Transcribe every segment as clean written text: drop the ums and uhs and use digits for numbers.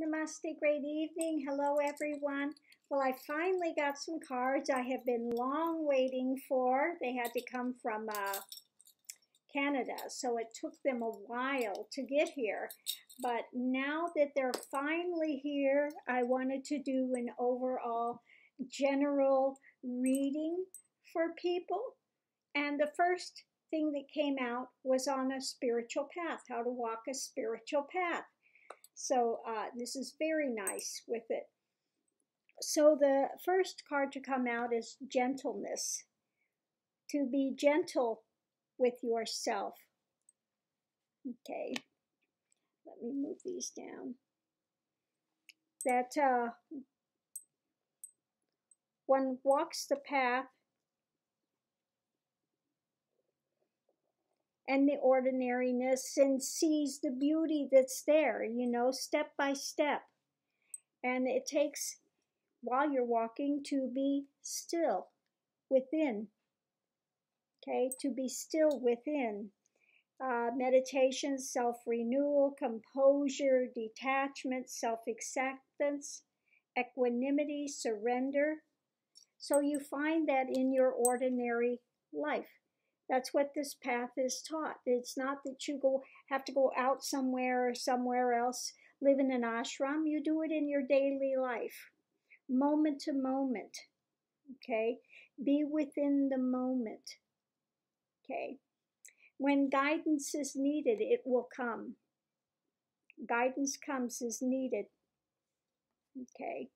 Namaste, great evening. Hello, everyone. Well, I finally got some cards I have been long waiting for. They had to come from Canada, so it took them a while to get here. But now that they're finally here, I wanted to do an overall general reading for people. And the first thing that came out was on a spiritual path, how to walk a spiritual path. So this is very nice with it. So the first card to come out is gentleness. To be gentle with yourself. Okay, let me move these down. That one walks the path and the ordinariness and sees the beauty that's there, you know, step by step. And it takes, while you're walking, to be still within. Okay, to be still within. Meditation, self-renewal, composure, detachment, self-acceptance, equanimity, surrender. So you find that in your ordinary life. That's what this path is taught. It's not that you have to go out somewhere or somewhere else, live in an ashram. You do it in your daily life, moment to moment. Okay, be within the moment. Okay, when guidance is needed, it will come. Guidance comes as needed. Okay,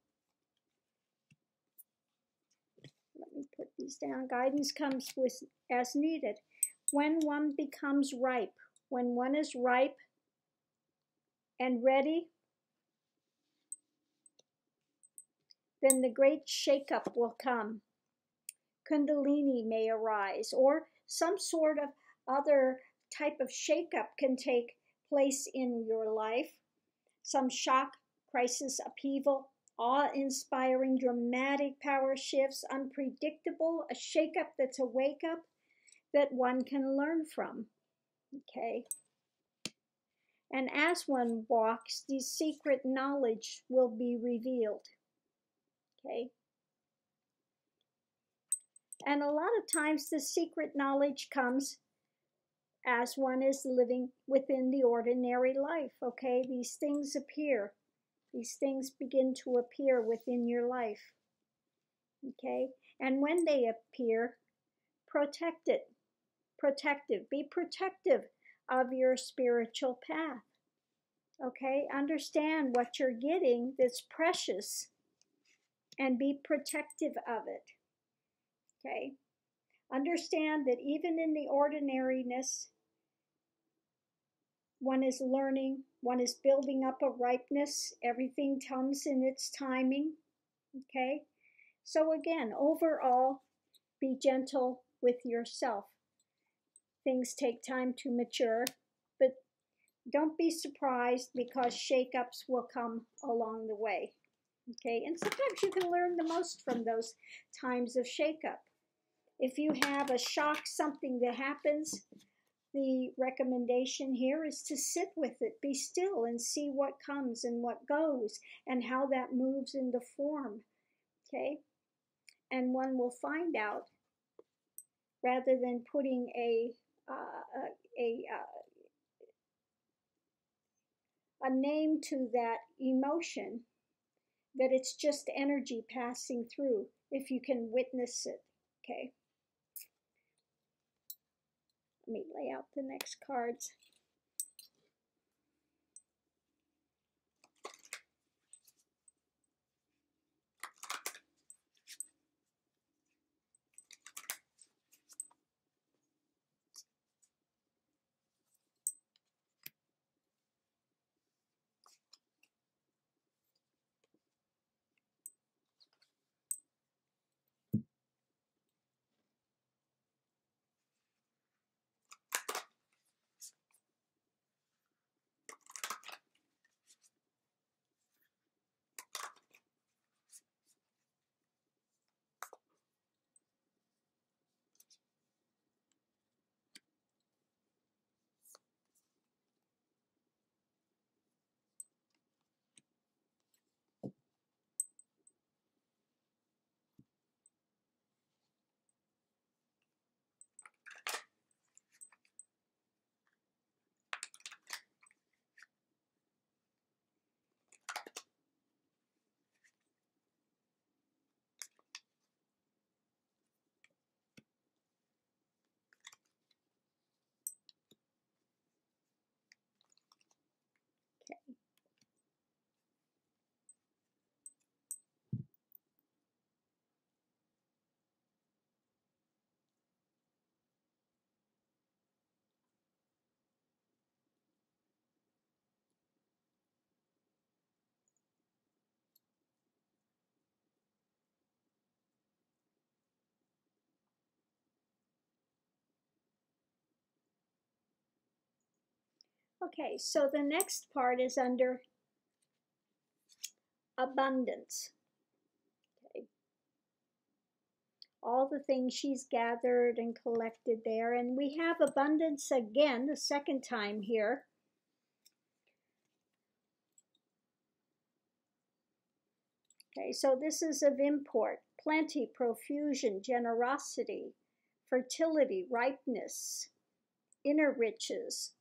let me put these down. Guidance comes as needed. When one becomes ripe, when one is ripe and ready, then the great shakeup will come. Kundalini may arise, or some sort of other type of shakeup can take place in your life. Some shock, crisis, upheaval, awe-inspiring, dramatic power shifts, unpredictable, a shakeup that's a wake-up that one can learn from. Okay. And as one walks, the secret knowledge will be revealed. Okay. And a lot of times the secret knowledge comes as one is living within the ordinary life. Okay, these things appear. These things begin to appear within your life. Okay, and when they appear, protect it. Protective. Be protective of your spiritual path. Okay, understand what you're getting that's precious and be protective of it. Okay, understand that even in the ordinariness, one is learning, one is building up a ripeness. Everything comes in its timing. Okay, so again, overall, be gentle with yourself. Things take time to mature, but don't be surprised because shakeups will come along the way. Okay, and sometimes you can learn the most from those times of shakeup. If you have a shock, something that happens, the recommendation here is to sit with it, be still, and see what comes and what goes and how that moves into form. Okay, and one will find out, rather than putting a name to that emotion, that it's just energy passing through if you can witness it. Okay. Let me lay out the next cards. Okay, so the next part is under abundance. Okay. All the things she's gathered and collected there. And we have abundance again, the second time here. Okay, so this is of import: plenty, profusion, generosity, fertility, ripeness, inner riches,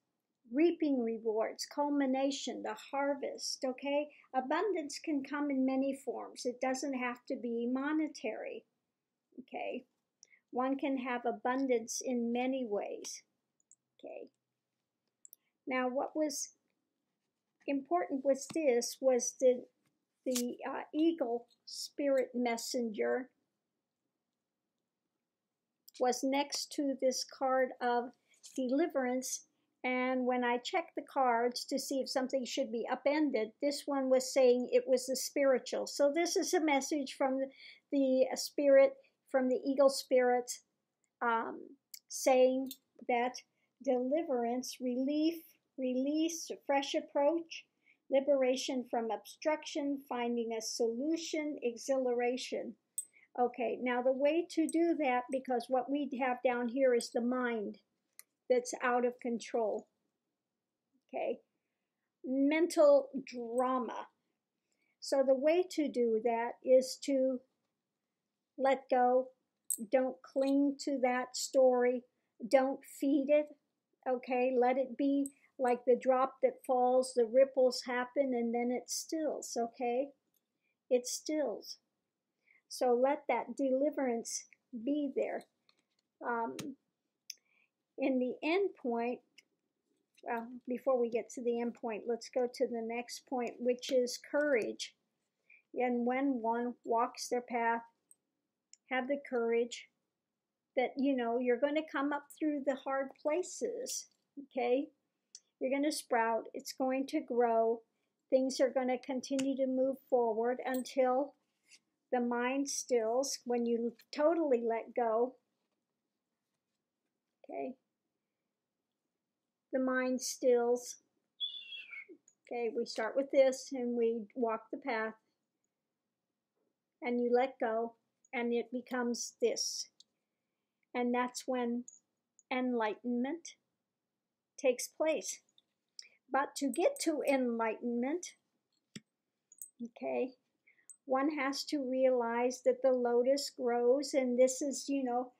reaping rewards, culmination, the harvest. Okay, abundance can come in many forms. It doesn't have to be monetary. Okay, one can have abundance in many ways. Okay, now what was important was this was the eagle spirit messenger was next to this card of deliverance. And when I checked the cards to see if something should be upended, this one was saying it was the spiritual. So this is a message from the spirit, from the eagle spirit, saying that deliverance, relief, release, a fresh approach, liberation from obstruction, finding a solution, exhilaration. Okay, now the way to do that, because what we have down here is the mind that's out of control. Okay, mental drama. So the way to do that is to let go. Don't cling to that story. Don't feed it. Okay, let it be like the drop that falls, the ripples happen, and then it stills. Okay, it stills. So let that deliverance be there. In the end point, well, before we get to the end point, let's go to the next point, which is courage. And when one walks their path, have the courage that, you know, you're going to come up through the hard places. Okay, you're going to sprout. It's going to grow. Things are going to continue to move forward until the mind stills. When you totally let go, okay, the mind stills. Okay, we start with this and we walk the path and you let go and it becomes this. And that's when enlightenment takes place. But to get to enlightenment, okay, one has to realize that the lotus grows, and this is, you know,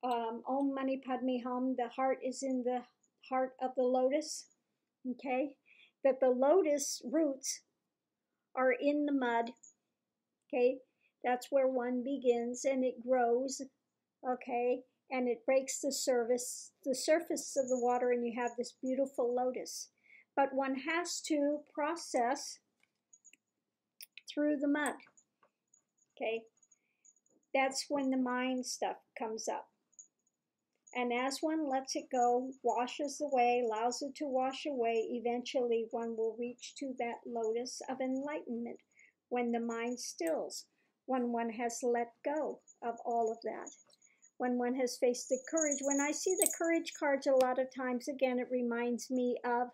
Om Mani Padme Hum, the heart is in the heart of the lotus, okay, that the lotus roots are in the mud, okay, that's where one begins, and it grows, okay, and it breaks the surface of the water, and you have this beautiful lotus. But one has to process through the mud, okay, that's when the mind stuff comes up. And as one lets it go, washes away, allows it to wash away, eventually one will reach to that lotus of enlightenment when the mind stills, when one has let go of all of that, when one has faced the courage. When I see the courage cards a lot of times, again, it reminds me of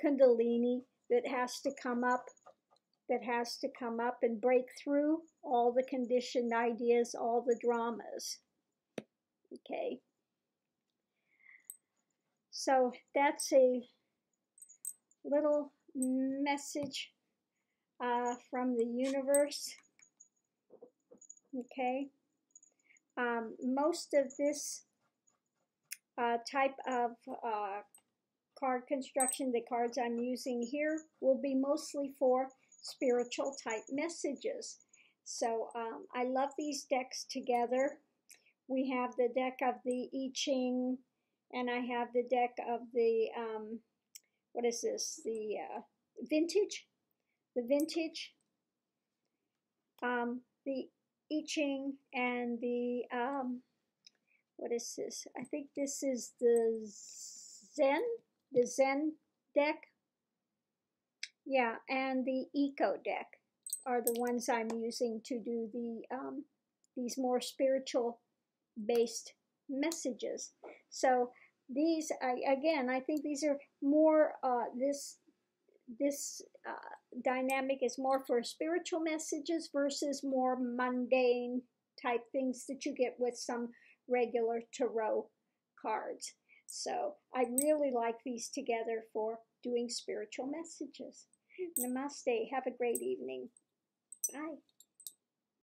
Kundalini that has to come up, and break through all the conditioned ideas, all the dramas. Okay, so that's a little message from the universe. Okay, most of this type of card construction, the cards I'm using here, will be mostly for spiritual type messages. So I love these decks together. We have the deck of the I Ching, and I have the deck of the, what is this? The vintage. The vintage. The I Ching and the, what is this? I think this is the Zen deck. Yeah, and the Eco deck are the ones I'm using to do the these more spiritual based messages. So these, I think these are more, this dynamic is more for spiritual messages versus more mundane type things that you get with some regular tarot cards. So I really like these together for doing spiritual messages. Namaste. Have a great evening. Bye.